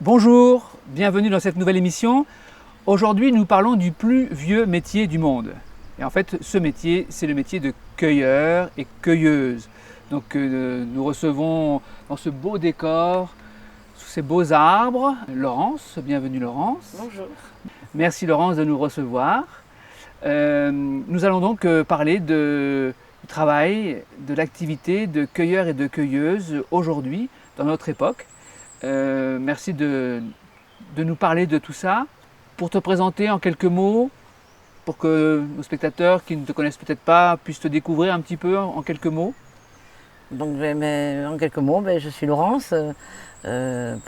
Bonjour, bienvenue dans cette nouvelle émission. Aujourd'hui, nous parlons du plus vieux métier du monde. Et en fait, ce métier, c'est le métier de cueilleur et cueilleuse. Donc, nous recevons dans ce beau décor, sous ces beaux arbres, Laurence. Bienvenue Laurence. Bonjour. Merci Laurence de nous recevoir. Nous allons donc parler du travail, de l'activité de cueilleur et de cueilleuse aujourd'hui, dans notre époque. Merci de nous parler de tout ça. Pour te présenter en quelques mots, pour que nos spectateurs qui ne te connaissent peut-être pas puissent te découvrir un petit peu en quelques mots. Donc, en quelques mots, je suis Laurence,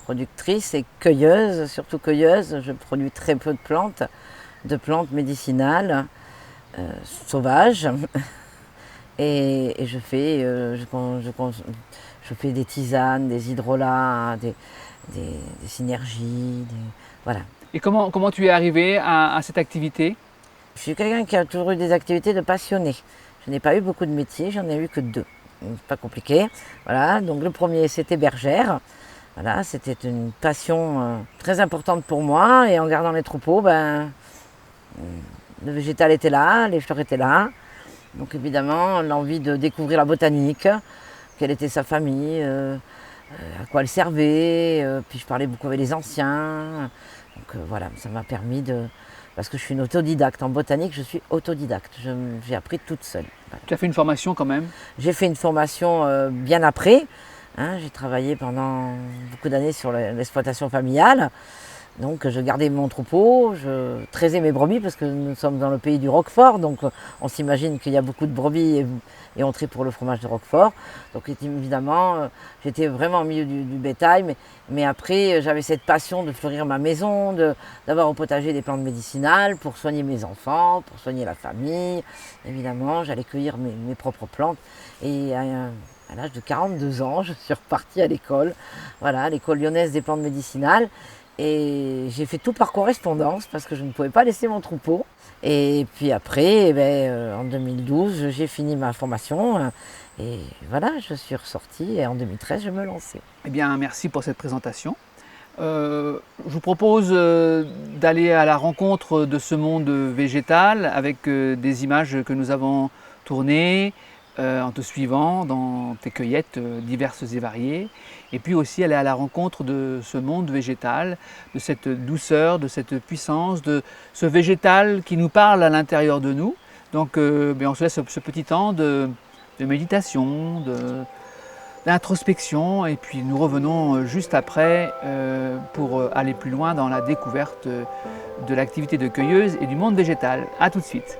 productrice et cueilleuse, surtout cueilleuse. Je produis très peu de plantes médicinales, sauvages. Et je fais des tisanes, des hydrolats, des synergies, voilà. Et comment tu es arrivé à cette activité? Je suis quelqu'un qui a toujours eu des activités de passionné. Je n'ai pas eu beaucoup de métiers, j'en ai eu que 2. Pas compliqué. Voilà. Donc le premier, c'était bergère. Voilà, c'était une passion très importante pour moi. Et en gardant les troupeaux, le végétal était là, les fleurs étaient là. Donc évidemment, l'envie de découvrir la botanique, quelle était sa famille, à quoi elle servait. Puis je parlais beaucoup avec les anciens. Donc voilà, ça m'a permis de... Parce que je suis une autodidacte. En botanique, je suis autodidacte. J'ai appris toute seule. Voilà. Tu as fait une formation quand même? J'ai fait une formation bien après. J'ai travaillé pendant beaucoup d'années sur l'exploitation familiale. Donc je gardais mon troupeau, je traisais mes brebis parce que nous sommes dans le pays du Roquefort. Donc on s'imagine qu'il y a beaucoup de brebis et on trie pour le fromage de Roquefort. Donc évidemment, j'étais vraiment au milieu du bétail. Mais après, j'avais cette passion de fleurir ma maison, d'avoir au potager des plantes médicinales pour soigner mes enfants, pour soigner la famille. Évidemment, j'allais cueillir mes propres plantes. Et à l'âge de 42 ans, je suis repartie à l'école. Voilà, l'école lyonnaise des plantes médicinales. Et j'ai fait tout par correspondance parce que je ne pouvais pas laisser mon troupeau. Et puis après, en 2012, j'ai fini ma formation. Et voilà, je suis ressortie et en 2013, je me lançais. Eh bien, merci pour cette présentation. Je vous propose d'aller à la rencontre de ce monde végétal avec des images que nous avons tournées en te suivant dans tes cueillettes diverses et variées. Et puis aussi aller à la rencontre de ce monde végétal, de cette douceur, de cette puissance, de ce végétal qui nous parle à l'intérieur de nous. Donc on se laisse ce petit temps de méditation, d'introspection, et puis nous revenons juste après pour aller plus loin dans la découverte de l'activité de cueilleuse et du monde végétal. A tout de suite.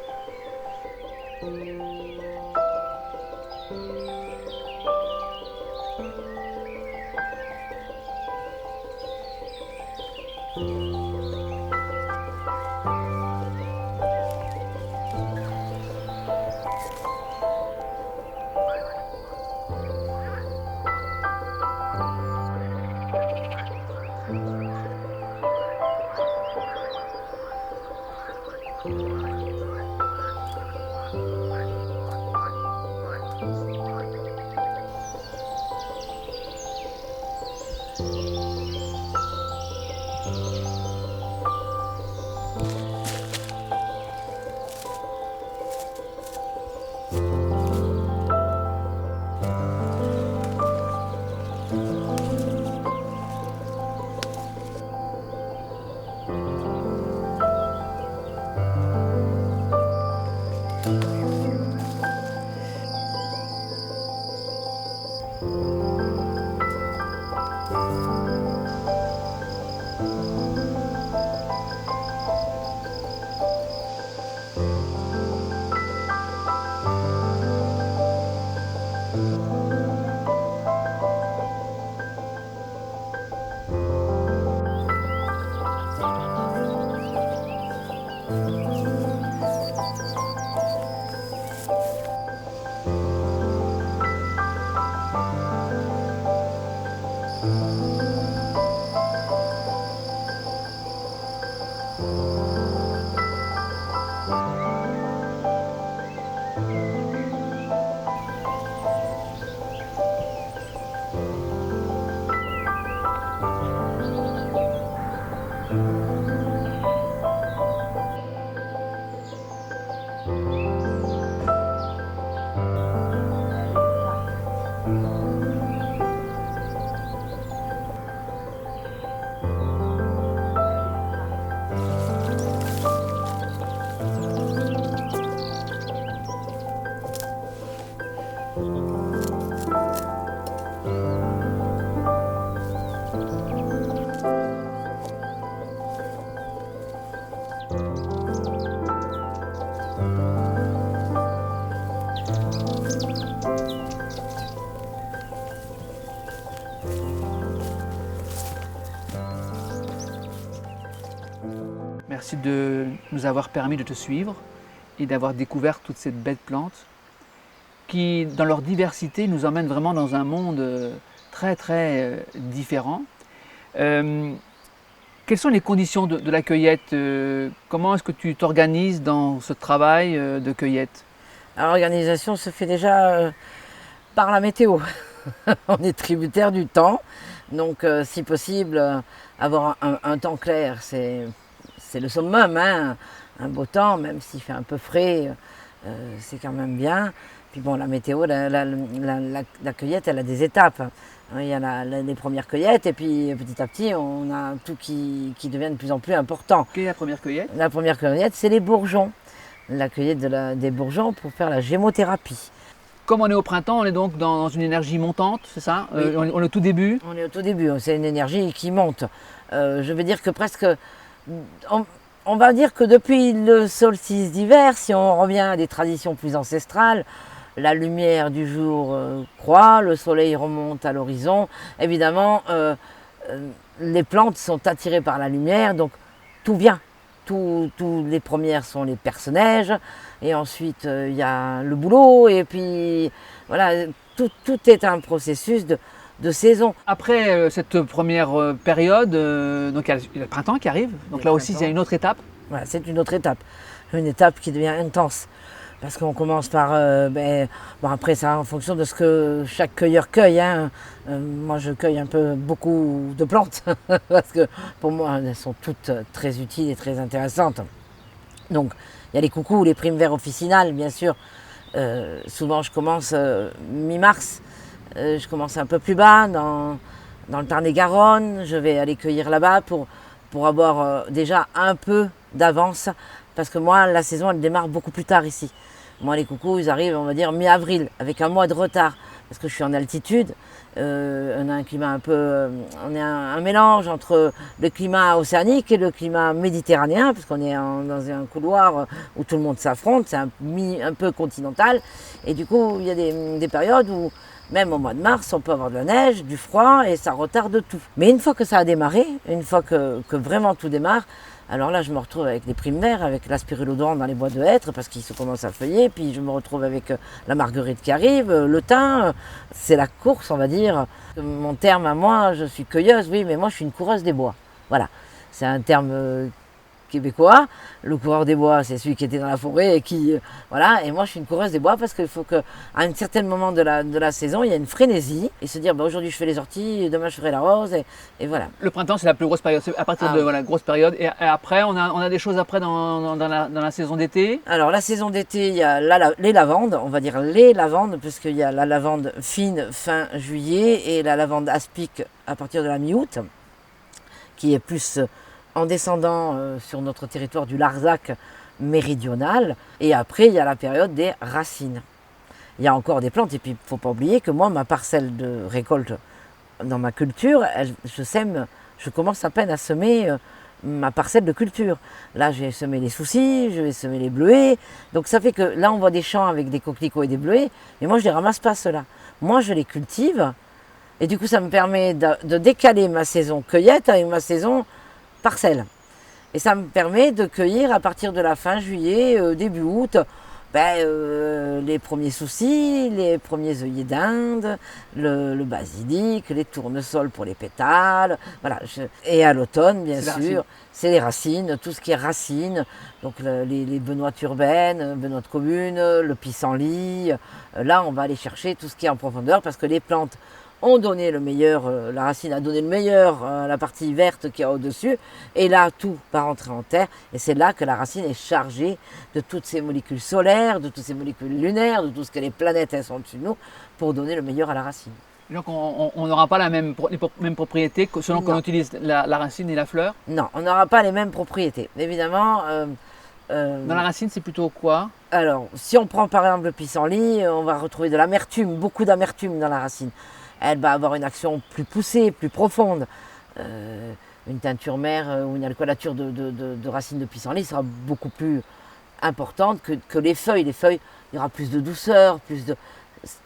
Merci de nous avoir permis de te suivre et d'avoir découvert toutes ces belles plantes qui, dans leur diversité, nous emmènent vraiment dans un monde très très différent. Quelles sont les conditions de la cueillette? Comment est-ce que tu t'organises dans ce travail de cueillette? L'organisation se fait déjà par la météo. On est tributaire du temps, donc si possible, avoir un temps clair, c'est le summum, hein. Un beau temps, même s'il fait un peu frais, c'est quand même bien. Puis bon, la météo, la cueillette, elle a des étapes. Il y a les premières cueillettes et puis petit à petit, on a tout qui devient de plus en plus important. Quelle est la première cueillette? La première cueillette, c'est les bourgeons. La cueillette des bourgeons pour faire la gémothérapie. Comme on est au printemps, on est donc dans une énergie montante, c'est ça? Oui. On est au tout début? On est au tout début, c'est une énergie qui monte. Je veux dire que presque, on va dire que depuis le solstice d'hiver, si on revient à des traditions plus ancestrales, la lumière du jour croît, le soleil remonte à l'horizon. Évidemment, les plantes sont attirées par la lumière, donc tout vient. Tous les premières sont les perce-neige, et ensuite il y a le bouleau, et puis voilà, tout est un processus de saison. Après cette première période, donc il y a le printemps qui arrive, donc là aussi il y a une autre étape. Voilà, c'est une autre étape, une étape qui devient intense. Parce qu'on commence par, bon après ça en fonction de ce que chaque cueilleur cueille, hein. Moi je cueille beaucoup de plantes, parce que pour moi elles sont toutes très utiles et très intéressantes. Donc il y a les coucous, les primes verts officinales bien sûr. Souvent je commence mi-mars, je commence un peu plus bas dans le Tarn-et-Garonne, je vais aller cueillir là-bas pour avoir déjà un peu d'avance, parce que moi la saison elle démarre beaucoup plus tard ici. Moi les coucous ils arrivent on va dire mi-avril, avec un mois de retard, parce que je suis en altitude. On a un climat on est un mélange entre le climat océanique et le climat méditerranéen, parce qu'on est dans un couloir où tout le monde s'affronte, c'est un peu continental, et du coup il y a des périodes où même au mois de mars on peut avoir de la neige, du froid, et ça retarde tout. Mais une fois que ça a démarré, une fois que vraiment tout démarre, alors là, je me retrouve avec les primes verts, avec la spirulodendron dans les bois de hêtre, parce qu'ils se commencent à feuiller. Puis je me retrouve avec la marguerite qui arrive, le thym. C'est la course, on va dire. Mon terme à moi, je suis cueilleuse, oui, mais moi, je suis une coureuse des bois. Voilà, c'est un terme québécois. Le coureur des bois, c'est celui qui était dans la forêt et qui... voilà, et moi, je suis une coureuse des bois parce qu'il faut qu'à un certain moment de la saison, il y a une frénésie. Et se dire, bah, aujourd'hui, je fais les orties, demain, je ferai la rose, et voilà. Le printemps, c'est la plus grosse période, c'est à partir de la grosse période. Et après, on a des choses après dans la saison d'été. Alors, la saison d'été, il y a les lavandes, on va dire les lavandes, puisqu'il y a la lavande fine fin juillet et la lavande aspic à partir de la mi-août, qui est plus en descendant sur notre territoire du Larzac méridional. Et après, il y a la période des racines. Il y a encore des plantes, et puis il ne faut pas oublier que moi, ma parcelle de récolte dans ma culture, je commence à peine à semer ma parcelle de culture. Là, j'ai semé les soucis, je vais semer les bleuets. Donc ça fait que là, on voit des champs avec des coquelicots et des bleuets, mais moi, je ne les ramasse pas ceux-là. Moi, je les cultive, et du coup, ça me permet de décaler ma saison cueillette avec ma saison parcelle. Et ça me permet de cueillir à partir de la fin juillet, début août, les premiers soucis, les premiers œillets d'Inde, le basilic, les tournesols pour les pétales. Voilà. Et à l'automne, bien sûr, c'est les racines, tout ce qui est racines. Donc les benoîtes urbaines, benoîtes communes, le pissenlit. Là, on va aller chercher tout ce qui est en profondeur, parce que les plantes ont donné le meilleur, la racine a donné le meilleur, la partie verte qui est au-dessus, et là tout va rentrer en terre, et c'est là que la racine est chargée de toutes ces molécules solaires, de toutes ces molécules lunaires, de tout ce que les planètes elles sont au-dessus de nous, pour donner le meilleur à la racine. Donc on n'aura pas les mêmes propriétés selon qu'on utilise la racine et la fleur? Non, on n'aura pas les mêmes propriétés. Évidemment... dans la racine, c'est plutôt quoi? Alors, si on prend par exemple le pissenlit, on va retrouver de l'amertume, beaucoup d'amertume dans la racine. Elle va avoir une action plus poussée, plus profonde. Une teinture mère ou une alcoolature de racines de pissenlit sera beaucoup plus importante que les feuilles. Les feuilles, il y aura plus de douceur, il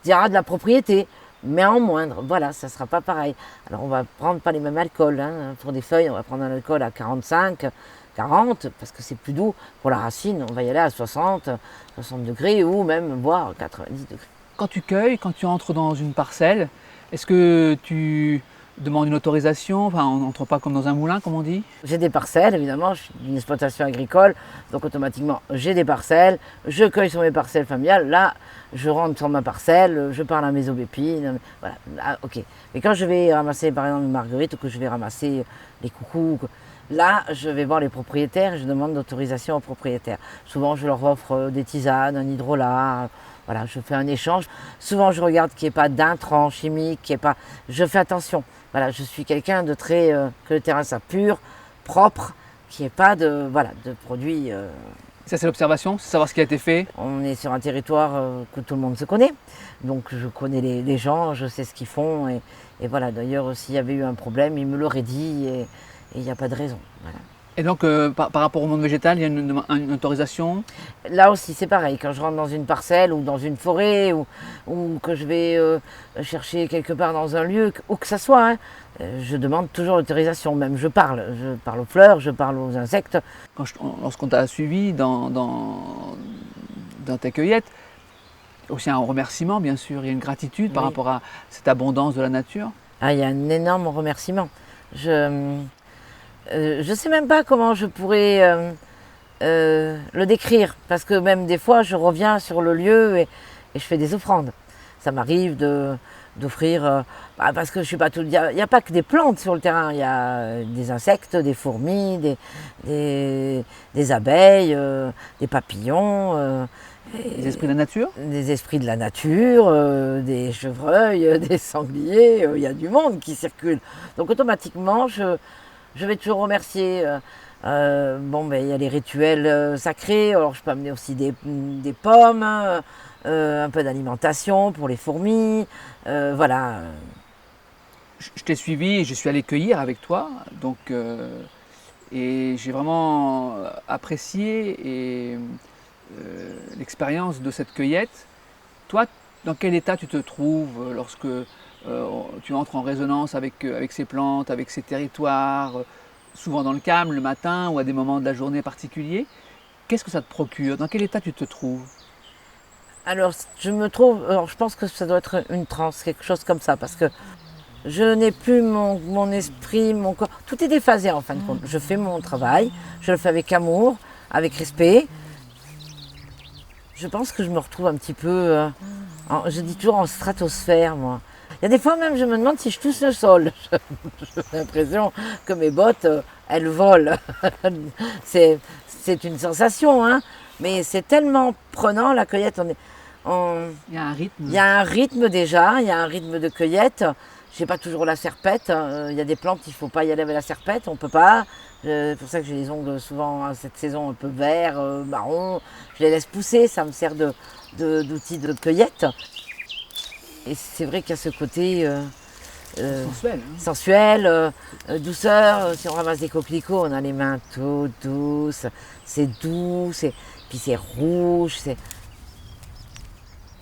y aura de la propriété, mais en moindre. Voilà, ça ne sera pas pareil. Alors on va prendre pas les mêmes alcools. Hein. Pour des feuilles, on va prendre un alcool à 45, 40, parce que c'est plus doux. Pour la racine, on va y aller à 60, 60 degrés ou même voire 90 degrés. Quand tu cueilles, quand tu entres dans une parcelle, est-ce que tu demandes une autorisation? Enfin, on n'entre pas comme dans un moulin, comme on dit. J'ai des parcelles, évidemment, je suis d'une exploitation agricole, donc automatiquement j'ai des parcelles, je cueille sur mes parcelles familiales, là je rentre sur ma parcelle, je parle à mes aubépines, voilà, là, ok. Mais quand je vais ramasser par exemple une marguerite ou que je vais ramasser les coucous, là je vais voir les propriétaires et je demande d'autorisation aux propriétaires. Souvent je leur offre des tisanes, un hydrolat, voilà, je fais un échange. Souvent je regarde qu'il n'y ait pas d'intrants chimiques, qu'il n'y ait pas... Je fais attention. Voilà, je suis quelqu'un de très... que le terrain soit pur, propre, qu'il n'y ait pas de, voilà, de produits... Ça, c'est l'observation, c'est savoir ce qui a été fait. On est sur un territoire que tout le monde se connaît, donc je connais les gens, je sais ce qu'ils font, et voilà, d'ailleurs s'il y avait eu un problème, ils me l'auraient dit, et il n'y a pas de raison. Voilà. Et donc, par rapport au monde végétal, il y a une autorisation? Là aussi, c'est pareil. Quand je rentre dans une parcelle ou dans une forêt ou que je vais chercher quelque part dans un lieu, où que ça soit, hein, je demande toujours l'autorisation. Même je parle aux fleurs, je parle aux insectes. Lorsqu'on t'a suivi dans ta cueillette, aussi un remerciement, bien sûr, il y a une gratitude par rapport à cette abondance de la nature. Ah, il y a un énorme remerciement. Je ne sais même pas comment je pourrais le décrire, parce que même des fois, je reviens sur le lieu et je fais des offrandes. Ça m'arrive d'offrir, parce que je suis pas tout. Il n'y a pas que des plantes sur le terrain, il y a des insectes, des fourmis, des abeilles, des papillons. Les esprits de la nature? Des esprits de la nature, des chevreuils, des sangliers, il y a du monde qui circule. Donc automatiquement, je vais toujours remercier. Bon, ben, il y a les rituels sacrés, alors je peux amener aussi des pommes, un peu d'alimentation pour les fourmis, voilà. Je t'ai suivi et je suis allé cueillir avec toi, donc, et j'ai vraiment apprécié l'expérience de cette cueillette. Toi, dans quel état tu te trouves lorsque tu entres en résonance avec ces plantes, avec ces territoires, souvent dans le calme, le matin ou à des moments de la journée particuliers? Qu'est-ce que ça te procure? Dans quel état tu te trouves? Alors, je pense que ça doit être une transe, quelque chose comme ça, parce que je n'ai plus mon esprit, mon corps, tout est déphasé en fin de compte. Je fais mon travail, je le fais avec amour, avec respect. Je pense que je me retrouve un petit peu, je dis toujours en stratosphère, moi. Il y a des fois même, je me demande si je touche le sol. J'ai l'impression que mes bottes, elles volent. C'est une sensation, hein, mais c'est tellement prenant, la cueillette. Il y a un rythme. Il y a un rythme déjà, il y a un rythme de cueillette. Je n'ai pas toujours la serpette. Il y a des plantes, il ne faut pas y aller avec la serpette, on ne peut pas. C'est pour ça que j'ai les ongles souvent cette saison un peu verts, marron. Je les laisse pousser, ça me sert d'outil de cueillette. Et c'est vrai qu'il y a ce côté sensuel, douceur. Si on ramasse des coquelicots, on a les mains toutes douces. C'est doux, puis c'est rouge.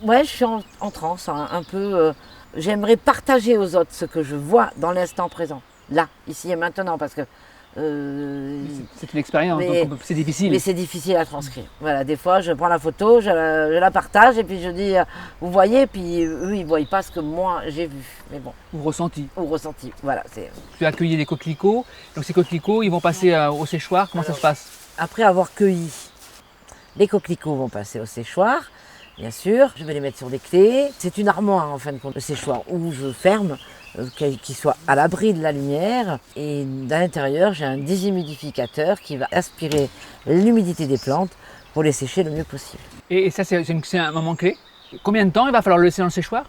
Ouais, je suis en transe, hein, un peu. J'aimerais partager aux autres ce que je vois dans l'instant présent, là, ici et maintenant, parce que c'est une expérience, donc c'est difficile. Mais c'est difficile à transcrire. Voilà, des fois, je prends la photo, je la partage et puis je dis, vous voyez, puis eux, ils ne voient pas ce que moi, j'ai vu. Mais bon. Ou ressenti. Voilà. Tu as cueilli les coquelicots, donc ces coquelicots, ils vont passer au séchoir. Comment ça se passe? Après avoir cueilli, les coquelicots vont passer au séchoir, bien sûr. Je vais les mettre sur des clés. C'est une armoire, en fin de compte, le séchoir, où je ferme, qui soit à l'abri de la lumière. Et à l'intérieur, j'ai un déshumidificateur qui va aspirer l'humidité des plantes pour les sécher le mieux possible. Et ça, c'est un moment clé. Combien de temps il va falloir le laisser dans le séchoir?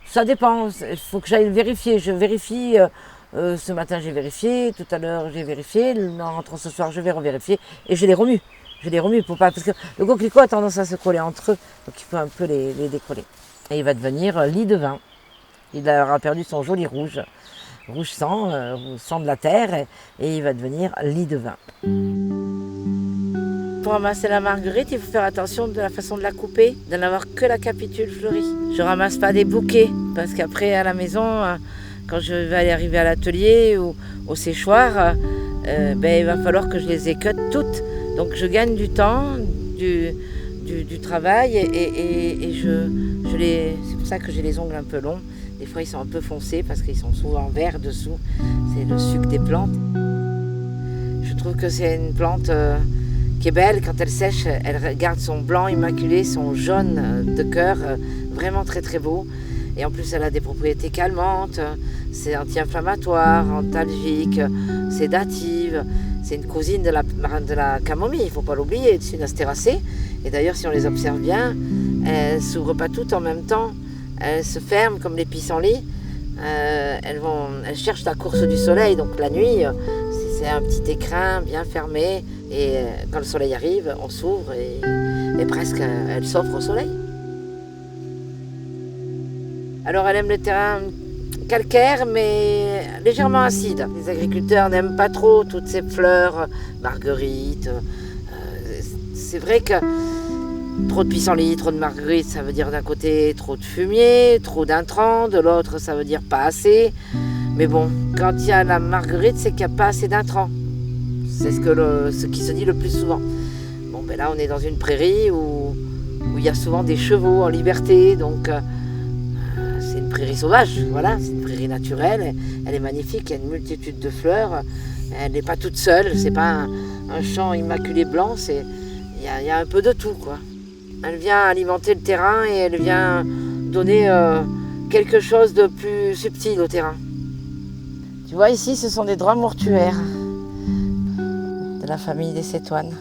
Ça dépend, il faut que j'aille vérifier. Je vérifie, ce matin j'ai vérifié, tout à l'heure j'ai vérifié, en rentrant ce soir je vais revérifier et je les remue. Pour pas, parce que le coquelicot a tendance à se coller entre eux, donc il faut un peu les décoller. Et il va devenir lit de vin. Il aura perdu son joli rouge sang, sang de la terre, et il va devenir lit de vin. Pour ramasser la marguerite, il faut faire attention de la façon de la couper, de n'avoir que la capitule fleurie. Je ramasse pas des bouquets, parce qu'après à la maison, quand je vais aller arriver à l'atelier ou au séchoir, il va falloir que je les écoute toutes. Donc je gagne du temps, du travail et c'est pour ça que j'ai les ongles un peu longs. Des fois ils sont un peu foncés parce qu'ils sont souvent verts dessous. C'est le sucre des plantes. Je trouve que c'est une plante qui est belle. Quand elle sèche, elle garde son blanc immaculé, son jaune de cœur, vraiment très très beau. Et en plus elle a des propriétés calmantes, c'est anti-inflammatoire, antalgique, sédative. C'est une cousine de la camomille, il ne faut pas l'oublier, c'est une astéracée. Et d'ailleurs, si on les observe bien, elles ne s'ouvrent pas toutes en même temps. Elles se ferment comme les pissenlits. Elles cherchent la course du soleil. Donc la nuit, c'est un petit écrin bien fermé. Et quand le soleil arrive, on s'ouvre et presque elles s'offrent au soleil. Alors elle aime le terrain calcaire mais légèrement acide. Les agriculteurs n'aiment pas trop toutes ces fleurs, marguerites. C'est vrai que trop de pissenlit, trop de marguerites, ça veut dire d'un côté trop de fumier, trop d'intrants, de l'autre ça veut dire pas assez. Mais bon, quand il y a la marguerite, c'est qu'il n'y a pas assez d'intrants. C'est ce qui se dit le plus souvent. Bon, ben là on est dans une prairie où il y a souvent des chevaux en liberté, donc c'est une prairie sauvage, voilà, c'est une prairie naturelle, elle est magnifique, il y a une multitude de fleurs, elle n'est pas toute seule, c'est pas un champ immaculé blanc, il y a un peu de tout, quoi. Elle vient alimenter le terrain et elle vient donner quelque chose de plus subtil au terrain. Tu vois ici, ce sont des drap mortuaires de la famille des cétoines.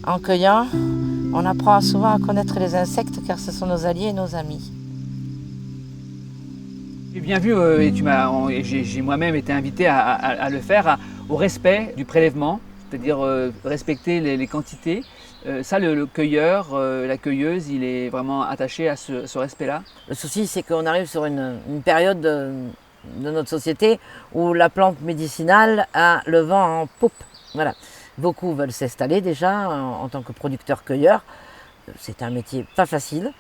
En cueillant, on apprend souvent à connaître les insectes car ce sont nos alliés et nos amis. J'ai bien vu, et j'ai moi-même été invité à le faire, au respect du prélèvement, c'est-à-dire respecter les quantités. Ça, le cueilleur, la cueilleuse, il est vraiment attaché à ce respect-là. Le souci, c'est qu'on arrive sur une période de notre société où la plante médicinale a le vent en poupe. Voilà. Beaucoup veulent s'installer déjà en tant que producteur-cueilleur. C'est un métier pas facile.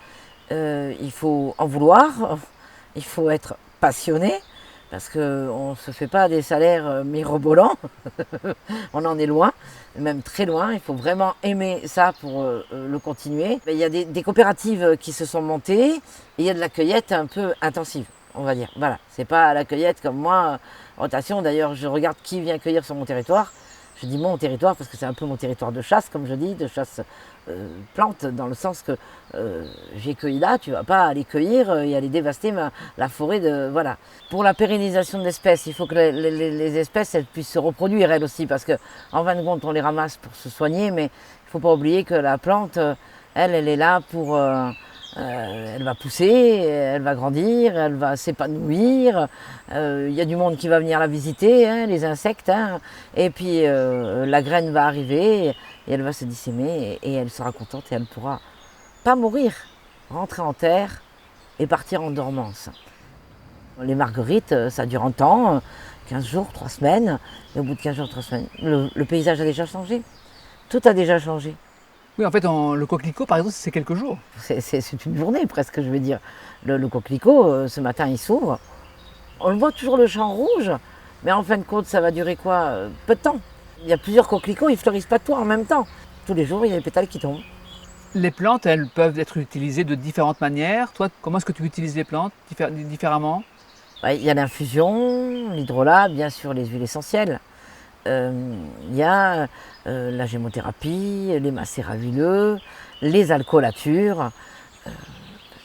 Il faut en vouloir, il faut être passionné, parce qu'on ne se fait pas des salaires mirobolants. On en est loin, même très loin. Il faut vraiment aimer ça pour le continuer. Il y a des coopératives qui se sont montées et il y a de la cueillette un peu intensive, on va dire. Voilà, c'est pas la cueillette comme moi, rotation. D'ailleurs, je regarde qui vient cueillir sur mon territoire. Je dis mon territoire parce que c'est un peu mon territoire de chasse, comme je dis, de chasse plante, dans le sens que j'ai cueilli là, tu ne vas pas aller cueillir et aller dévaster la forêt. Voilà. Pour la pérennisation de l'espèce, il faut que les espèces elles puissent se reproduire elles aussi, parce qu'en fin de compte, on les ramasse pour se soigner, mais il ne faut pas oublier que la plante, elle est là pour... elle va pousser, elle va grandir, elle va s'épanouir. Il y a du monde qui va venir la visiter, hein, les insectes. Hein, et puis la graine va arriver et elle va se dissémer et elle sera contente et elle ne pourra pas mourir, rentrer en terre et partir en dormance. Les marguerites, ça dure un temps, 15 jours, 3 semaines. Et au bout de 15 jours, 3 semaines, le paysage a déjà changé. Tout a déjà changé. Oui, en fait, le coquelicot, par exemple, c'est quelques jours. C'est une journée presque, je vais dire. Le coquelicot, ce matin, il s'ouvre. On le voit toujours le champ rouge, mais en fin de compte, ça va durer quoi? Peu de temps. Il y a plusieurs coquelicots, ils ne fleurissent pas tous en même temps. Tous les jours, il y a des pétales qui tombent. Les plantes, elles peuvent être utilisées de différentes manières. Toi, comment est-ce que tu utilises les plantes différemment? Il y a l'infusion, l'hydrolat, bien sûr, les huiles essentielles. Il y a la gémothérapie, les macérats huileux, les alcoolatures.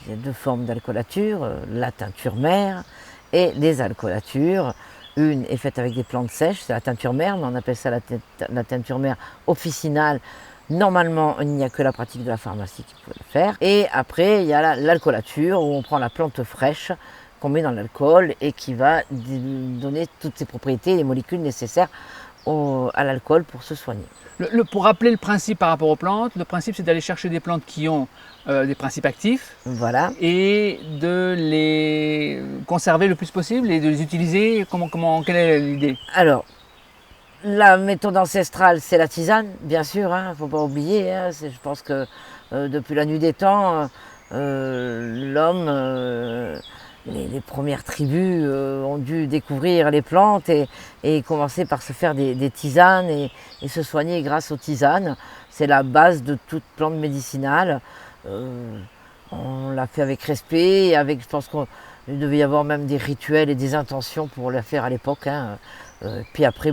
Il y a 2 formes d'alcoolature, la teinture mère et les alcoolatures. Une est faite avec des plantes sèches, c'est la teinture mère, mais on appelle ça la teinture mère officinale. Normalement, il n'y a que la pratique de la pharmacie qui peut le faire. Et après, il y a l'alcoolature où on prend la plante fraîche qu'on met dans l'alcool et qui va donner toutes ses propriétés, les molécules nécessaires à l'alcool pour se soigner. Pour rappeler le principe par rapport aux plantes, le principe c'est d'aller chercher des plantes qui ont des principes actifs, voilà, et de les conserver le plus possible et de les utiliser. Quelle est l'idée? Alors, la méthode ancestrale, c'est la tisane, bien sûr, il ne faut pas oublier. Hein, je pense que depuis la nuit des temps, l'homme les premières tribus ont dû découvrir les plantes et commencer par se faire des tisanes et se soigner grâce aux tisanes. C'est la base de toute plante médicinale. On l'a fait avec respect, je pense qu'il devait y avoir même des rituels et des intentions pour la faire à l'époque. Hein. Puis après,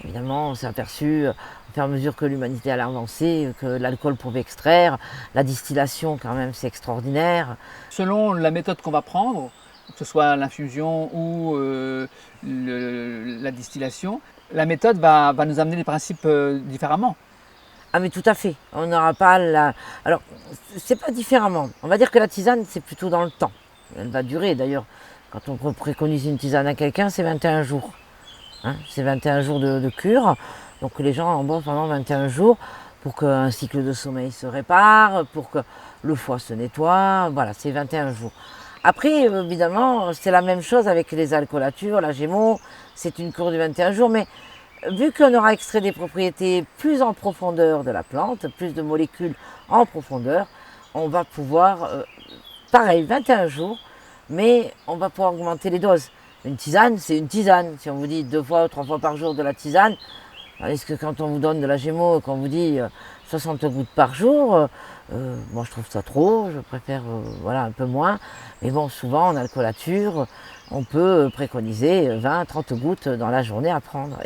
évidemment, on s'est aperçu, au fur et à mesure que l'humanité allait avancer, que l'alcool pouvait extraire, la distillation quand même, c'est extraordinaire. Selon la méthode qu'on va prendre, que ce soit l'infusion ou la distillation, la méthode va nous amener les principes différemment. Ah mais tout à fait, on n'aura pas la... Alors, c'est pas différemment. On va dire que la tisane, c'est plutôt dans le temps. Elle va durer d'ailleurs. Quand on préconise une tisane à quelqu'un, c'est 21 jours. Hein, c'est 21 jours de cure. Donc les gens en boivent pendant 21 jours pour qu'un cycle de sommeil se répare, pour que le foie se nettoie. Voilà, c'est 21 jours. Après, évidemment, c'est la même chose avec les alcoolatures, la Gémeaux. C'est une cure de 21 jours, mais vu qu'on aura extrait des propriétés plus en profondeur de la plante, plus de molécules en profondeur, on va pouvoir, pareil, 21 jours, mais on va pouvoir augmenter les doses. Une tisane, c'est une tisane. Si on vous dit 2 fois ou 3 fois par jour de la tisane, est-ce que quand on vous donne de la Gémeaux, qu'on vous dit 60 gouttes par jour, moi je trouve ça trop, je préfère un peu moins. Mais bon, souvent en alcoolature, on peut préconiser 20-30 gouttes dans la journée à prendre.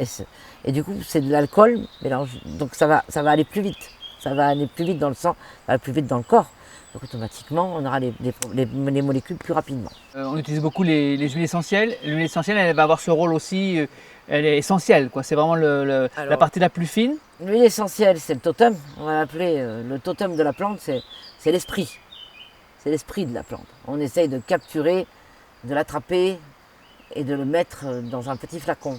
Et du coup, c'est de l'alcool mélangé. Donc ça va aller plus vite. Ça va aller plus vite dans le sang, ça va aller plus vite dans le corps. Donc automatiquement, on aura les molécules plus rapidement. On utilise beaucoup les huiles essentielles. L'huile essentielle, elle va avoir ce rôle aussi, elle est essentielle. C'est vraiment la partie la plus fine. L'huile essentielle, c'est le totem. On va l'appeler le totem de la plante, c'est l'esprit. C'est l'esprit de la plante. On essaye de capturer, de l'attraper et de le mettre dans un petit flacon.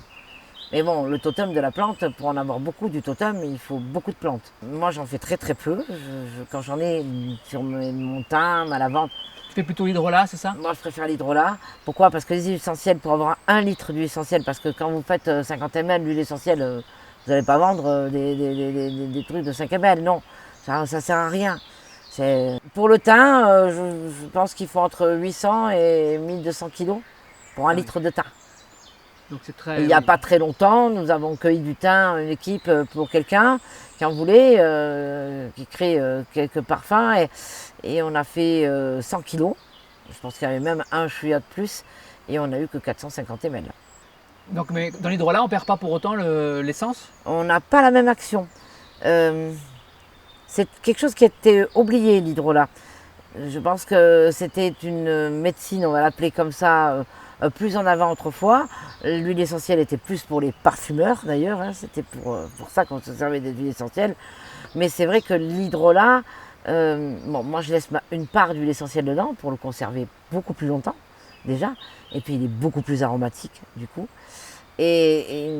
Mais bon, le totem de la plante, pour en avoir beaucoup du totem, il faut beaucoup de plantes. Moi, j'en fais très très peu. Quand j'en ai sur mon thym, ma lavande. Tu fais plutôt l'hydrolat, c'est ça? Moi, je préfère l'hydrolat. Pourquoi? Parce que les huiles essentielles, pour avoir 1 litre d'huile essentielle, parce que quand vous faites 50 ml d'huile essentielle, vous n'allez pas vendre des trucs de 5 ml, non. Ça ne sert à rien. Pour le thym, je pense qu'il faut entre 800 et 1200 kilos pour 1 litre de thym. Donc c'est très... Il n'y a pas très longtemps, nous avons cueilli du thym, une équipe pour quelqu'un qui en voulait, qui crée quelques parfums et on a fait 100 kilos. Je pense qu'il y avait même un chouïa de plus et on n'a eu que 450 ml. Donc mais dans l'hydrolat, on ne perd pas pour autant l'essence? On n'a pas la même action. C'est quelque chose qui a été oublié, l'hydrolat. Je pense que c'était une médecine, on va l'appeler comme ça, plus en avant autrefois. L'huile essentielle était plus pour les parfumeurs d'ailleurs, hein, c'était pour ça qu'on se servait des huiles essentielles. Mais c'est vrai que l'hydrolat, moi je laisse une part d'huile essentielle dedans pour le conserver beaucoup plus longtemps déjà. Et puis il est beaucoup plus aromatique du coup. Et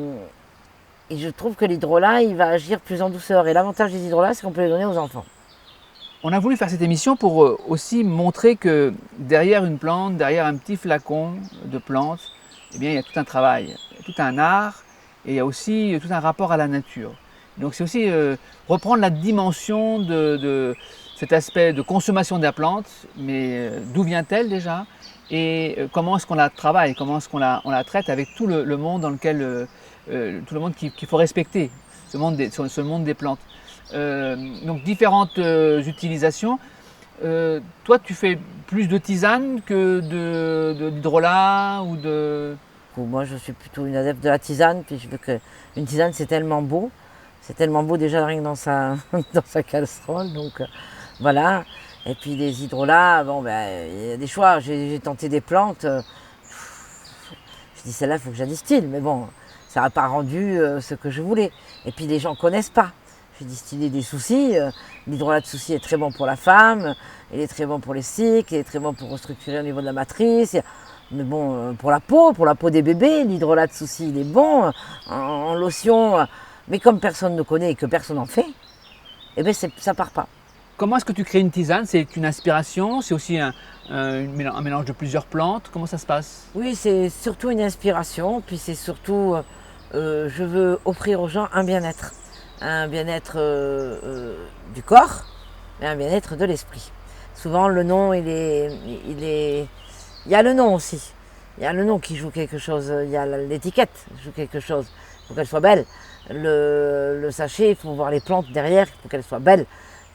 je trouve que l'hydrolat, il va agir plus en douceur. Et l'avantage des hydrolats, c'est qu'on peut les donner aux enfants. On a voulu faire cette émission pour aussi montrer que derrière une plante, derrière un petit flacon de plante, eh bien, il y a tout un travail, tout un art et il y a aussi tout un rapport à la nature. Donc c'est aussi reprendre la dimension de cet aspect de consommation de la plante, mais d'où vient-elle déjà et comment est-ce qu'on la travaille, comment est-ce qu'on la traite avec tout le monde dans lequel, tout le monde qu'il faut respecter, ce monde des plantes. Donc différentes utilisations. Toi, tu fais plus de tisane que d'hydrolat ou de... Moi, je suis plutôt une adepte de la tisane. Puis je veux que une tisane, c'est tellement beau. C'est tellement beau déjà rien que dans sa, dans sa casserole. Donc voilà. Et puis les hydrolats, il y a des choix. J'ai tenté des plantes. Je dis celle-là, il faut que je la distille. Mais bon, ça n'a pas rendu ce que je voulais. Et puis les gens ne connaissent pas. J'ai distillé des soucis. L'hydrolat de soucis est très bon pour la femme, il est très bon pour les cycles, il est très bon pour restructurer au niveau de la matrice. Mais bon, pour la peau des bébés, l'hydrolat de soucis, il est bon en lotion. Mais comme personne ne connaît et que personne n'en fait, eh bien ça part pas. Comment est-ce que tu crées une tisane? C'est une inspiration? C'est aussi un mélange de plusieurs plantes? Comment ça se passe? Oui, c'est surtout une inspiration. Puis c'est surtout, je veux offrir aux gens un bien-être. Un bien-être du corps, mais un bien-être de l'esprit. Souvent, le nom, il est Il y a le nom aussi. Il y a le nom qui joue quelque chose. Il y a l'étiquette qui joue quelque chose. Il faut qu'elle soit belle. Le sachet, il faut voir les plantes derrière, il faut qu'elles soient belles.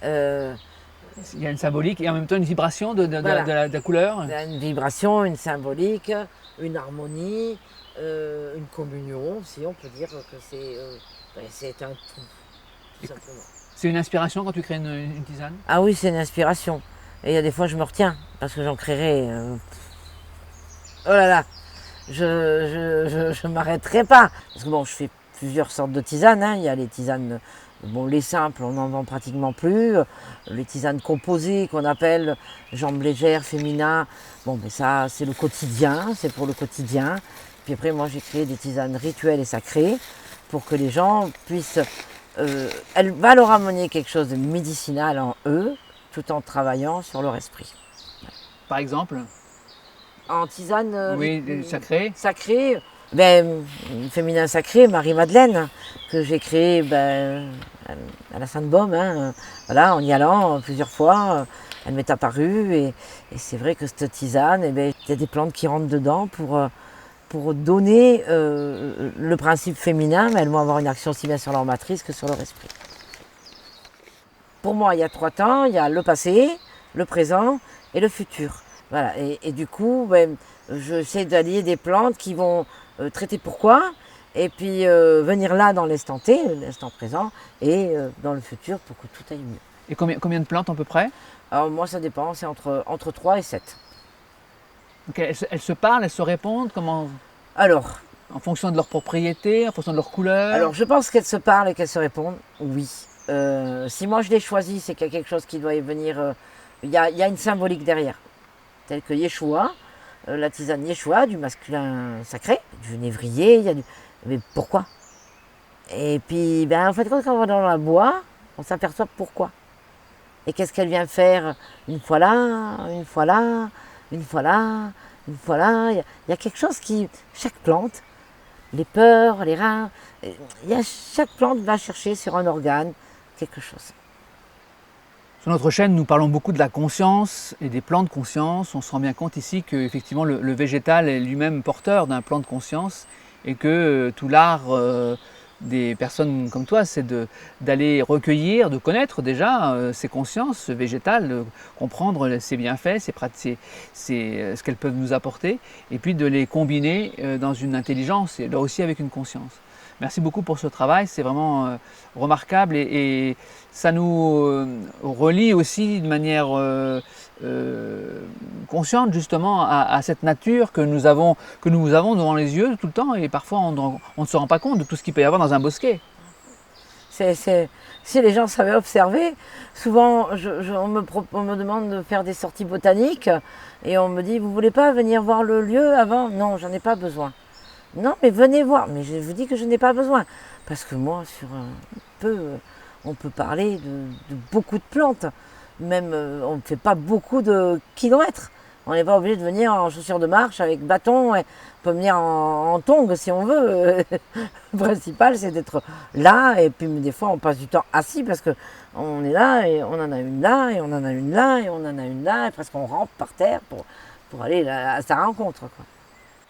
Il y a une symbolique et en même temps une vibration Voilà. de la couleur. Il y a une vibration, une symbolique, une harmonie, une communion, si on peut dire que c'est un tout simplement. C'est une inspiration quand tu crées une tisane? Ah oui, c'est une inspiration. Et il y a des fois, je me retiens, parce que j'en créerai. Oh là là, je m'arrêterai pas. Parce que bon, je fais plusieurs sortes de tisanes. Hein. Il y a les tisanes, bon, les simples, on n'en vend pratiquement plus. Les tisanes composées qu'on appelle jambes légères, féminin. Bon, mais ça, c'est le quotidien, c'est pour le quotidien. Puis après, moi, j'ai créé des tisanes rituelles et sacrées pour que les gens puissent. Elle va leur amener quelque chose de médicinal en eux, tout en travaillant sur leur esprit. Par exemple? En tisane Sacrée. sacrée, ben, féminin sacré, Marie-Madeleine, que j'ai créé à la Sainte-Baume, hein, voilà, en y allant plusieurs fois. Elle m'est apparue et c'est vrai que cette tisane, il y a des plantes qui rentrent dedans pour donner le principe féminin, mais elles vont avoir une action aussi bien sur leur matrice que sur leur esprit. Pour moi, il y a 3 temps, il y a le passé, le présent et le futur. Voilà. Et du coup, j'essaie d'allier des plantes qui vont traiter pourquoi, et puis venir là dans l'instant T, l'instant présent, et dans le futur pour que tout aille mieux. Et combien de plantes à peu près? Alors moi, ça dépend, c'est entre 3 et 7. Donc elles se parlent, elles se répondent comment? Alors, En fonction de leur propriété, en fonction de leur couleur? alors je pense qu'elles se parlent et qu'elles se répondent, oui. Si moi je les choisis, c'est qu'il y a quelque chose qui doit y venir. Il y a une symbolique derrière, telle que Yeshua, la tisane Yeshua, du masculin sacré, du névrier, il y a du. Mais pourquoi? Et puis, en fait, quand on va dans la bois, on s'aperçoit pourquoi. Et qu'est-ce qu'elle vient faire une fois là, une fois là, une fois là, une fois là. Il y a quelque chose qui. Chaque plante, les peurs, les reins, chaque plante va chercher sur un organe quelque chose. Sur notre chaîne, nous parlons beaucoup de la conscience et des plans de conscience. On se rend bien compte ici que effectivement le végétal est lui-même porteur d'un plan de conscience et que tout l'art des personnes comme toi, c'est d'aller recueillir, de connaître déjà ces consciences végétales, de comprendre ses bienfaits, ce qu'elles peuvent nous apporter, et puis de les combiner dans une intelligence et là aussi avec une conscience. Merci beaucoup pour ce travail, c'est vraiment remarquable et ça nous relie aussi de manière consciente justement à cette nature que nous avons devant les yeux tout le temps et parfois on ne se rend pas compte de tout ce qu'il peut y avoir dans un bosquet. Si les gens savaient observer, souvent on me demande de faire des sorties botaniques et on me dit vous voulez pas venir voir le lieu avant? Non, j'en ai pas besoin. Non, mais venez voir. Mais je vous dis que je n'ai pas besoin. Parce que moi, on peut parler de beaucoup de plantes. Même, on ne fait pas beaucoup de kilomètres. On n'est pas obligé de venir en chaussures de marche avec bâton. On peut venir en tongs si on veut. Le principal, c'est d'être là. Et puis, des fois, on passe du temps assis parce qu'on est là et on en a une là et on en a une là et on en a une là. Et presque on rampe par terre pour aller à sa rencontre, quoi.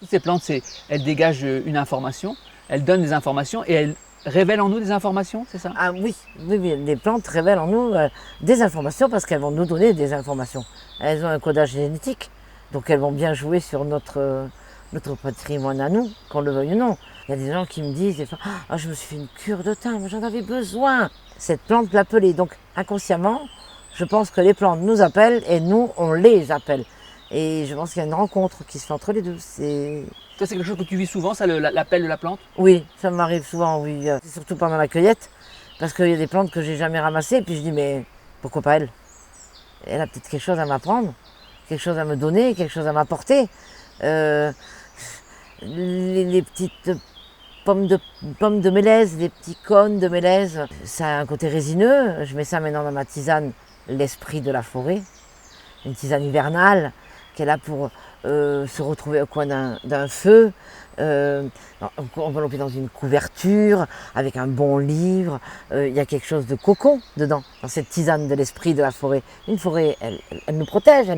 Toutes ces plantes, elles dégagent une information, elles donnent des informations et elles révèlent en nous des informations, c'est ça? Ah oui, les plantes révèlent en nous des informations parce qu'elles vont nous donner des informations. Elles ont un codage génétique, donc elles vont bien jouer sur notre patrimoine à nous, qu'on le veuille ou non. Il y a des gens qui me disent des fois, ah, je me suis fait une cure de thym, mais j'en avais besoin. Cette plante l'appelait, donc inconsciemment, je pense que les plantes nous appellent et nous, on les appelle. Et je pense qu'il y a une rencontre qui se fait entre les deux. Toi, c'est quelque chose que tu vis souvent, ça, l'appel de la plante? Oui, ça m'arrive souvent, oui. C'est surtout pendant la cueillette, parce qu'il y a des plantes que j'ai jamais ramassées, et puis je dis, mais pourquoi pas elle? Elle a peut-être quelque chose à m'apprendre, quelque chose à me donner, quelque chose à m'apporter. Les petites pommes de mélèze, les petits cônes de mélèze, ça a un côté résineux. Je mets ça maintenant dans ma tisane, l'esprit de la forêt, une tisane hivernale. qui est là pour se retrouver au coin d'un feu, enveloppé dans une couverture, avec un bon livre. Il y a quelque chose de cocon dedans, dans cette tisane de l'esprit de la forêt. Une forêt, elle nous protège.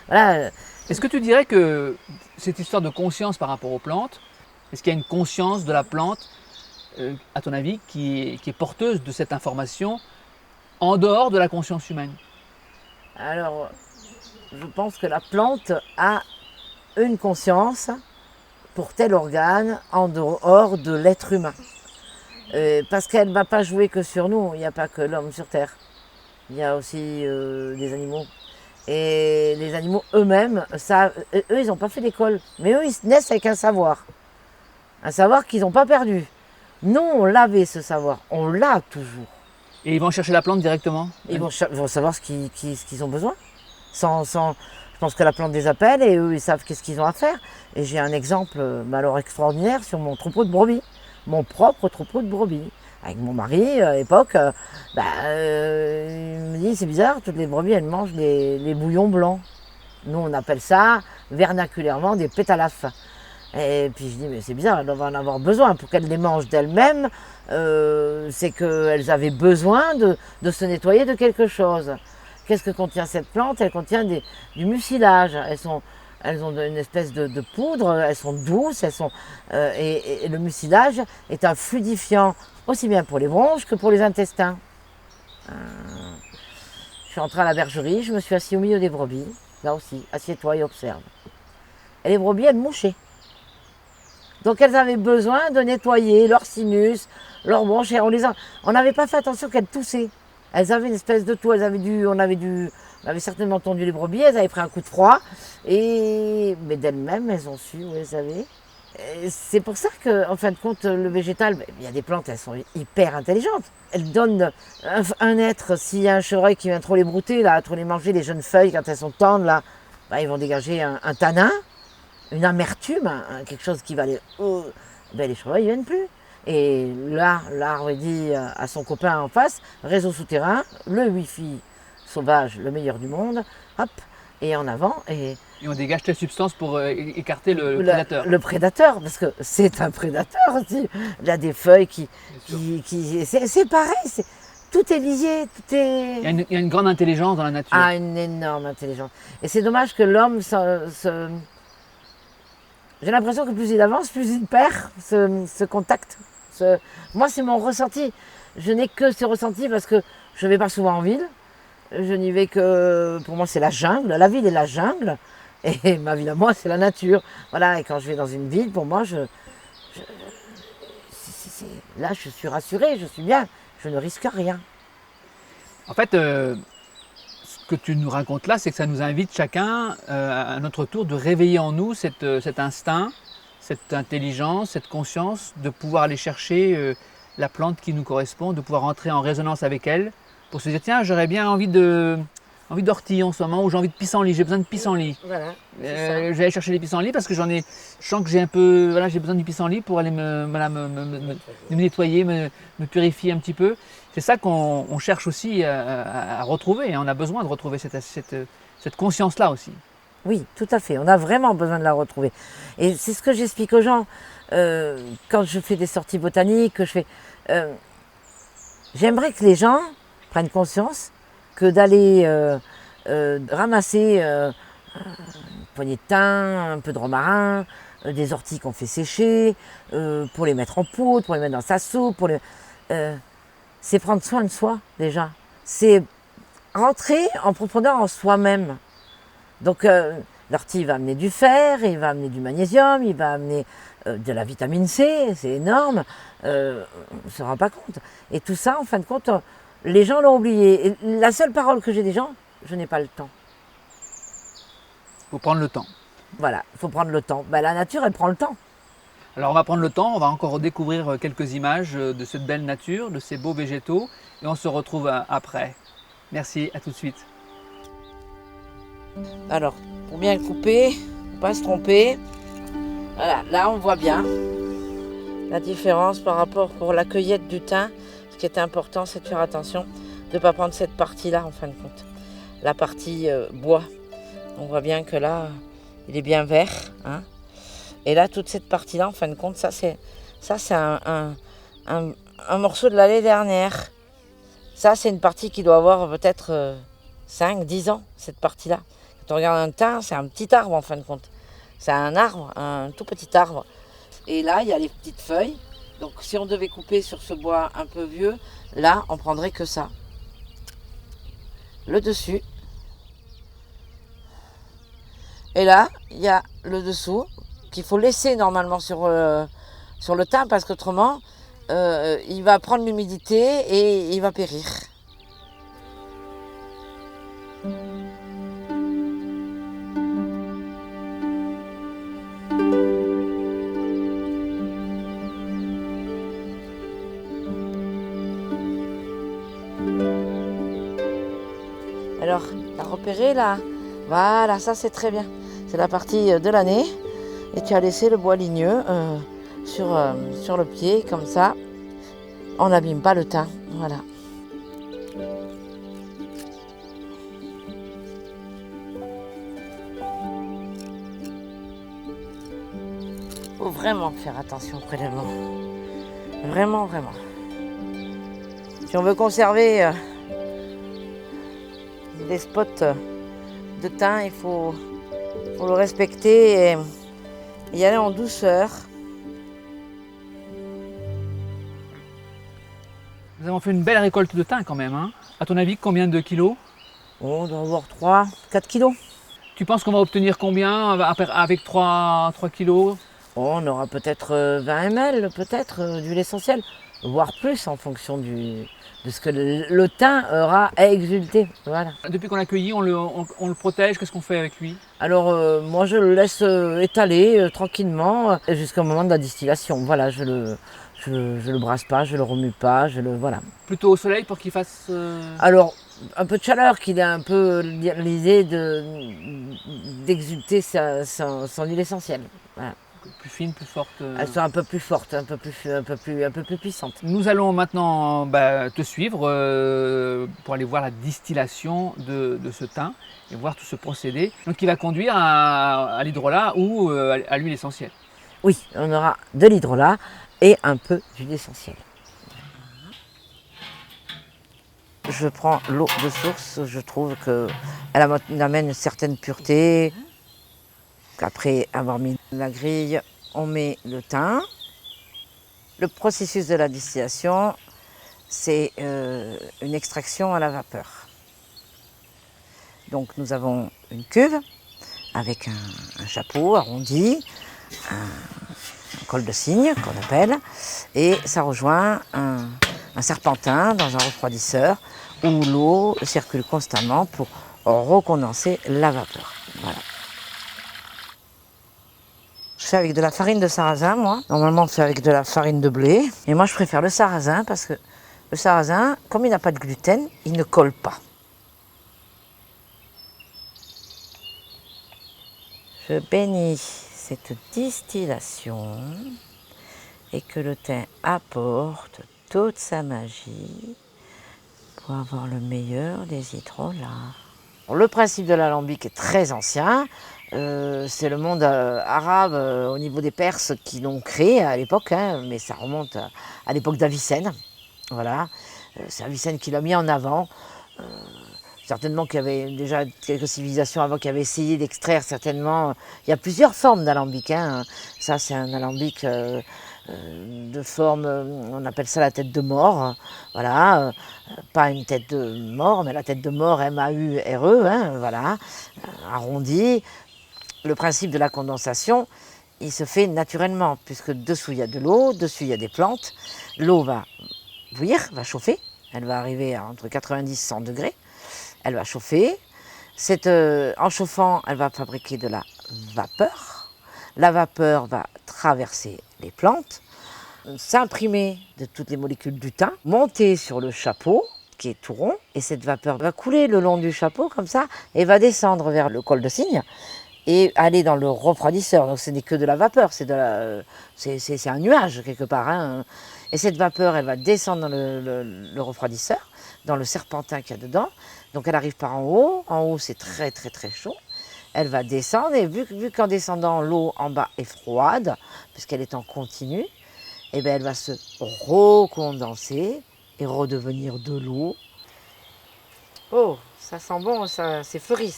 Voilà. Est-ce que tu dirais que cette histoire de conscience par rapport aux plantes, est-ce qu'il y a une conscience de la plante, à ton avis, qui est porteuse de cette information en dehors de la conscience humaine? Alors, je pense que la plante a une conscience pour tel organe en dehors de l'être humain. Parce qu'elle ne va pas jouer que sur nous, il n'y a pas que l'homme sur Terre. Il y a aussi des animaux. Et les animaux eux-mêmes, eux, ils n'ont pas fait d'école. Mais eux, ils naissent avec un savoir. Un savoir qu'ils n'ont pas perdu. Nous, on l'avait ce savoir. On l'a toujours. Et ils vont chercher la plante directement? Ils vont savoir ce qu'ils ont besoin. Je pense que la plante les appelle et eux, ils savent qu'est-ce qu'ils ont à faire. Et j'ai un exemple alors extraordinaire sur mon troupeau de brebis. Mon propre troupeau de brebis. Avec mon mari, à l'époque, il me dit, c'est bizarre, toutes les brebis, elles mangent les bouillons blancs. Nous, on appelle ça, vernaculairement, des pétalafes. Et puis je dis, mais c'est bizarre, elles doivent en avoir besoin pour qu'elles les mangent d'elles-mêmes. C'est qu'elles avaient besoin de se nettoyer de quelque chose. Qu'est-ce que contient cette plante? Elle contient du mucilage. Elles ont une espèce de poudre, elles sont douces, et le mucilage est un fluidifiant aussi bien pour les bronches que pour les intestins. Je suis entrée à la bergerie, je me suis assis au milieu des brebis, là aussi, assieds-toi et observe. Et les brebis, elles mouchaient. Donc elles avaient besoin de nettoyer leur sinus, leurs bronches, et on n'avait pas fait attention qu'elles toussaient. Elles avaient une espèce de toux, on avait certainement tendu les brebis, elles avaient pris un coup de froid, mais d'elles-mêmes, elles ont su où elles avaient. C'est pour ça qu'en fin de compte, le végétal, il y a des plantes, elles sont hyper intelligentes. Elles donnent un être, s'il y a un chevreuil qui vient trop les brouter, là, trop les manger, les jeunes feuilles, quand elles sont tendres, là, ils vont dégager un tanin, une amertume, quelque chose qui va les... les chevreuils ne viennent plus. Et là, l'arbre dit à son copain en face, réseau souterrain, le wifi sauvage, le meilleur du monde, hop, et en avant. Et on dégage telle substance pour écarter le prédateur. Le prédateur, parce que c'est un prédateur aussi. Il y a des feuilles c'est pareil, tout est lié, tout est... Il y a une grande intelligence dans la nature. Ah, une énorme intelligence. Et c'est dommage que l'homme J'ai l'impression que plus il avance, plus il perd ce contact. Moi, c'est mon ressenti. Je n'ai que ce ressenti parce que je ne vais pas souvent en ville. Je n'y vais que... Pour moi, c'est la jungle. La ville est la jungle. Et ma ville à moi, c'est la nature. Voilà, et quand je vais dans une ville, pour moi, là, je suis rassurée, je suis bien. Je ne risque rien. En fait, ce que tu nous racontes là, c'est que ça nous invite chacun, à notre tour, de réveiller en nous cet instinct, cette intelligence, cette conscience, de pouvoir aller chercher la plante qui nous correspond, de pouvoir entrer en résonance avec elle, pour se dire, tiens, j'aurais bien envie d'ortie en ce moment, ou j'ai envie de pissenlit, j'ai besoin de pissenlit. Voilà. Je vais aller chercher les pissenlits parce que je sens que j'ai besoin du pissenlit pour aller me nettoyer, me purifier un petit peu. C'est ça qu'on cherche aussi à retrouver, et on a besoin de retrouver cette conscience-là aussi. Oui, tout à fait, on a vraiment besoin de la retrouver. Et c'est ce que j'explique aux gens quand je fais des sorties botaniques, j'aimerais que les gens prennent conscience que d'aller ramasser une poignée de thym, un peu de romarin, des orties qu'on fait sécher, pour les mettre en poudre, pour les mettre dans sa soupe, c'est prendre soin de soi déjà. C'est rentrer en profondeur en soi-même. Donc l'ortie va amener du fer, il va amener du magnésium, il va amener de la vitamine C, c'est énorme, on ne se rend pas compte. Et tout ça, en fin de compte, les gens l'ont oublié. Et la seule parole que j'ai des gens, je n'ai pas le temps. Il faut prendre le temps. Voilà, il faut prendre le temps. La nature, elle prend le temps. Alors on va prendre le temps, on va encore redécouvrir quelques images de cette belle nature, de ces beaux végétaux, et on se retrouve après. Merci, à tout de suite. Alors, pour bien couper, ne pas se tromper. Voilà, là on voit bien la différence par rapport pour la cueillette du thym. Ce qui est important, c'est de faire attention de ne pas prendre cette partie-là en fin de compte. La partie bois. On voit bien que là, il est bien vert. Hein. Et là, toute cette partie-là, en fin de compte, ça c'est un morceau de l'année dernière. Ça, c'est une partie qui doit avoir peut-être 5-10 ans, cette partie-là. Quand on regarde un thym, c'est un petit arbre, en fin de compte. C'est un arbre, un tout petit arbre. Et là, il y a les petites feuilles. Donc, si on devait couper sur ce bois un peu vieux, là, on prendrait que ça. Le dessus. Et là, il y a le dessous qu'il faut laisser normalement sur le thym parce qu'autrement, il va prendre l'humidité et il va périr. Alors, t'as repéré là? Voilà, ça c'est très bien. C'est la partie de l'année. Et tu as laissé le bois ligneux sur le pied, comme ça. On n'abîme pas le thym. Voilà. Il faut vraiment faire attention au prélèvement. Vraiment, vraiment. Si on veut conserver les spots de thym, il faut le respecter et y aller en douceur. Nous avons fait une belle récolte de thym quand même. Hein. À ton avis, combien de kilos? On doit avoir 3-4 kilos. Tu penses qu'on va obtenir combien avec 3 kilos? On aura peut-être 20 ml, peut-être d'huile essentielle, voire plus en fonction de ce que le thym aura à exulter. Voilà. Depuis qu'on l'a cueilli, on le protège, qu'est-ce qu'on fait avec lui? Alors moi je le laisse étaler tranquillement jusqu'au moment de la distillation. Voilà, je le brasse pas, je le remue pas, voilà. Plutôt au soleil pour qu'il fasse... Alors un peu de chaleur, qu'il ait un peu l'idée d'exulter son huile essentielle. Voilà. Plus fine, plus forte. Elles sont un peu plus fortes, un peu plus puissantes. Nous allons maintenant te suivre pour aller voir la distillation de ce thym et voir tout ce procédé. Donc qui va conduire à l'hydrolat ou à l'huile essentielle. Oui, on aura de l'hydrolat et un peu d'huile essentielle. Je prends l'eau de source, je trouve qu'elle amène une certaine pureté. Après avoir mis la grille, on met le thym. Le processus de la distillation, c'est une extraction à la vapeur. Donc nous avons une cuve avec un chapeau arrondi, un col de cygne qu'on appelle, et ça rejoint un serpentin dans un refroidisseur où l'eau circule constamment pour recondenser la vapeur. Voilà. Je fais avec de la farine de sarrasin, moi. Normalement, on fait avec de la farine de blé. Et moi, je préfère le sarrasin parce que le sarrasin, comme il n'a pas de gluten, il ne colle pas. Je bénis cette distillation et que le thym apporte toute sa magie pour avoir le meilleur des hydrolats. Le principe de l'alambic est très ancien. C'est le monde arabe au niveau des Perses qui l'ont créé à l'époque, hein, mais ça remonte à l'époque d'Avicenne. Voilà. C'est Avicenne qui l'a mis en avant. Certainement qu'il y avait déjà quelques civilisations avant qui avaient essayé d'extraire certainement. Il y a plusieurs formes d'alambic. Hein. Ça, c'est un alambic de forme, on appelle ça la tête de mort. Voilà. Pas une tête de mort, mais la tête de mort, M-A-U-R-E, hein, voilà, arrondie. Le principe de la condensation, il se fait naturellement, puisque dessous il y a de l'eau, dessus il y a des plantes. L'eau va bouillir, va chauffer, elle va arriver à entre 90 et 100 degrés. Elle va chauffer. En chauffant, elle va fabriquer de la vapeur. La vapeur va traverser les plantes, s'imprimer de toutes les molécules du thym, monter sur le chapeau, qui est tout rond, et cette vapeur va couler le long du chapeau, comme ça, et va descendre vers le col de cygne, et aller dans le refroidisseur. Donc ce n'est que de la vapeur, c'est un nuage quelque part. Hein. Et cette vapeur, elle va descendre dans le refroidisseur, dans le serpentin qu'il y a dedans. Donc elle arrive par en haut. En haut, c'est très très très chaud. elle va descendre et vu qu'en descendant, l'eau en bas est froide, puisqu'elle est en continu, et bien elle va se recondenser et redevenir de l'eau. Oh, ça sent bon, ça, c'est fleuri,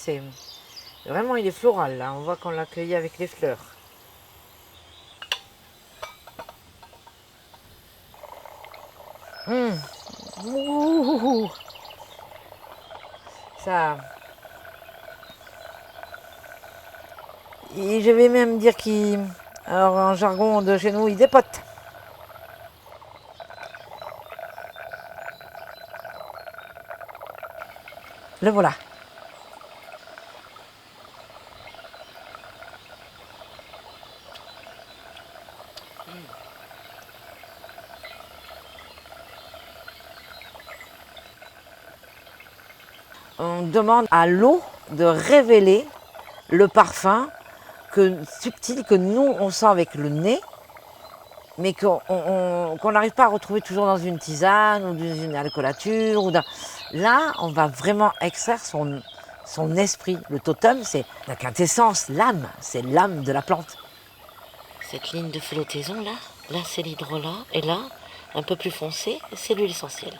vraiment il est floral là, on voit qu'on l'a cueilli avec les fleurs. Ouh, ça. Et je vais même dire alors en jargon de chez nous, il dépote. Le voilà. On demande à l'eau de révéler le parfum subtil que nous on sent avec le nez, mais qu'on n'arrive pas à retrouver toujours dans une tisane ou dans une alcoolature. Là, on va vraiment extraire son esprit. Le totem, c'est la quintessence, l'âme, c'est l'âme de la plante. Cette ligne de flottaison là c'est l'hydrolat, et là, un peu plus foncé, c'est l'huile essentielle.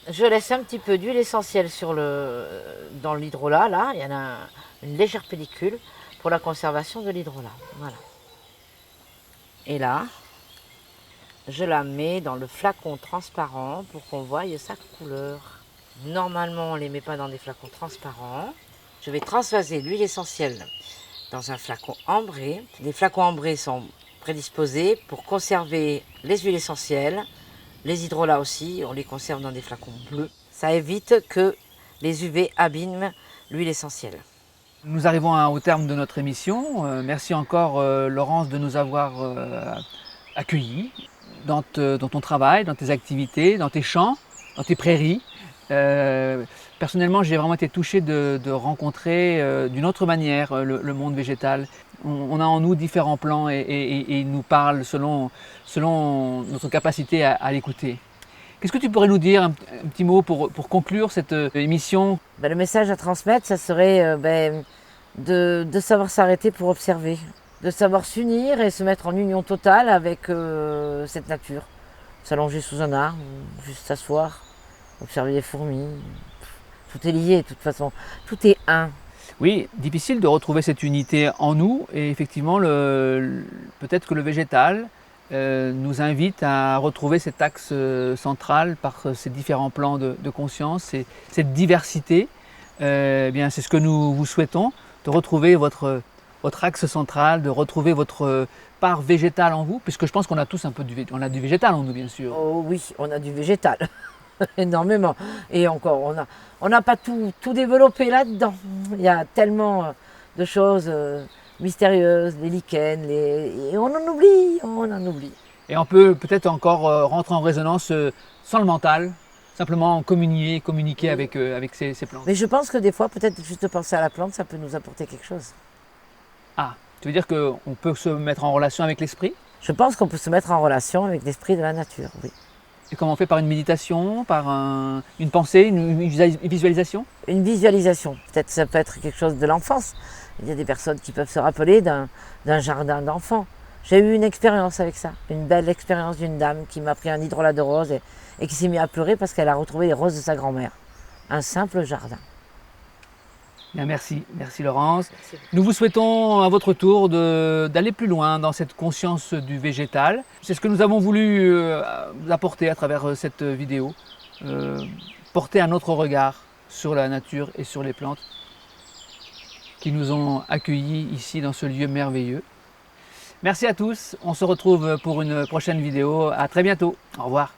Je laisse un petit peu d'huile essentielle dans l'hydrolat, là, il y en a une légère pellicule pour la conservation de l'hydrolat. Voilà. Et là, je la mets dans le flacon transparent pour qu'on voie sa couleur. Normalement, on ne les met pas dans des flacons transparents. Je vais transvaser l'huile essentielle dans un flacon ambré. Les flacons ambrés sont prédisposés pour conserver les huiles essentielles. Les hydrolats aussi, on les conserve dans des flacons bleus. Ça évite que les UV abîment l'huile essentielle. Nous arrivons au terme de notre émission. Merci encore Laurence de nous avoir accueillis dans ton travail, dans tes activités, dans tes champs, dans tes prairies. Personnellement, j'ai vraiment été touché de rencontrer d'une autre manière le monde végétal. On a en nous différents plans et il nous parle selon notre capacité à l'écouter. Qu'est-ce que tu pourrais nous dire, un petit mot pour conclure cette émission? Le message à transmettre, ça serait de savoir s'arrêter pour observer, de savoir s'unir et se mettre en union totale avec cette nature. S'allonger sous un arbre, juste s'asseoir, observer les fourmis. Tout est lié de toute façon, tout est un. Oui, difficile de retrouver cette unité en nous et effectivement peut-être que le végétal nous invite à retrouver cet axe central par ces différents plans de conscience et cette diversité. Bien, c'est ce que nous vous souhaitons, de retrouver votre axe central, de retrouver votre part végétale en vous, puisque je pense qu'on a tous un peu du végétal en nous, bien sûr. Oh oui, on a du végétal. Énormément. Et encore, on n'a pas tout développé là-dedans. Il y a tellement de choses mystérieuses, les lichens, et on en oublie. Et on peut peut-être encore rentrer en résonance sans le mental, simplement communiquer avec ces plantes. Mais je pense que des fois, peut-être juste penser à la plante, ça peut nous apporter quelque chose. Ah, tu veux dire qu'on peut se mettre en relation avec l'esprit? Je pense qu'on peut se mettre en relation avec l'esprit de la nature, oui. Et comment on fait? Par une méditation, par une pensée, une visualisation? Une visualisation, peut-être ça peut être quelque chose de l'enfance. Il y a des personnes qui peuvent se rappeler d'un jardin d'enfants. J'ai eu une expérience avec ça, une belle expérience d'une dame qui m'a pris un hydrolat de roses et qui s'est mise à pleurer parce qu'elle a retrouvé les roses de sa grand-mère. Un simple jardin. Bien, merci Laurence. Merci. Nous vous souhaitons à votre tour d'aller plus loin dans cette conscience du végétal. C'est ce que nous avons voulu apporter à travers cette vidéo, porter un autre regard sur la nature et sur les plantes qui nous ont accueillis ici dans ce lieu merveilleux. Merci à tous, on se retrouve pour une prochaine vidéo. À très bientôt, au revoir.